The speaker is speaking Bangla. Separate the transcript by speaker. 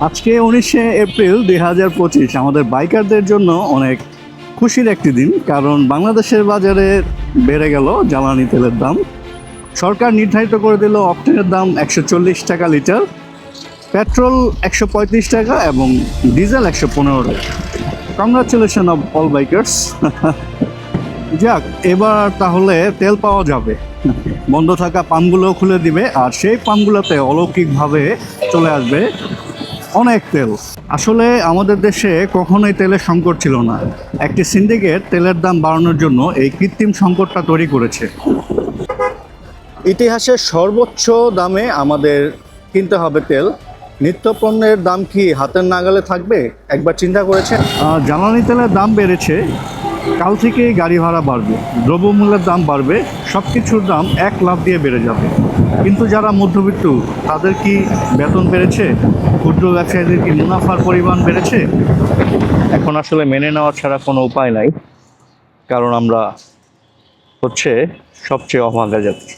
Speaker 1: আজকে 19শে এপ্রিল 2025 আমাদের বাইকারদের জন্য অনেক খুশির একটি দিন, কারণ বাংলাদেশের বাজারে বেড়ে গেল জ্বালানি তেলের দাম। সরকার নির্ধারিত করে দিল অকটেনের দাম 140 টাকা লিটার, পেট্রোল 135 টাকা এবং ডিজেল 115 টাকা। Congratulation of all bikers. যাক, এবার তাহলে তেল পাওয়া যাবে। বন্ধ থাকা পাম্পগুলো খুলে দিবে, আর সেই পাম্পগুলোতে অলৌকিকভাবে চলে আসবে অনেক তেল। আসলে আমাদের দেশে কখনোই তেলের সংকট ছিল না। একটি সিন্ডিকেট তেলের দাম বাড়ানোর জন্য এই কৃত্রিম সংকটটা তৈরি করেছে। ইতিহাসের সর্বোচ্চ দামে আমাদের কিনতে হবে তেল। নিত্যপণ্যের দাম কি হাতের নাগালে থাকবে? একবার চিন্তা করেছেন? জ্বালানি তেলের দাম বেড়েছে, কাল থেকেই গাড়ি ভাড়া বাড়বে, দ্রব্যমূল্যের দাম বাড়বে, সব কিছুর দাম এক লাফ দিয়ে বেড়ে যাবে। কিন্তু যারা মধ্যবিত্ত, তাদের কি বেতন বেড়েছে? ক্ষুদ্র ব্যবসায়ীদের কি মুনাফার পরিমাণ বেড়েছে? এখন আসলে মেনে নেওয়া ছাড়া কোনো উপায় নাই, কারণ আমরা হচ্ছে সবচেয়ে অভাগা জাতি।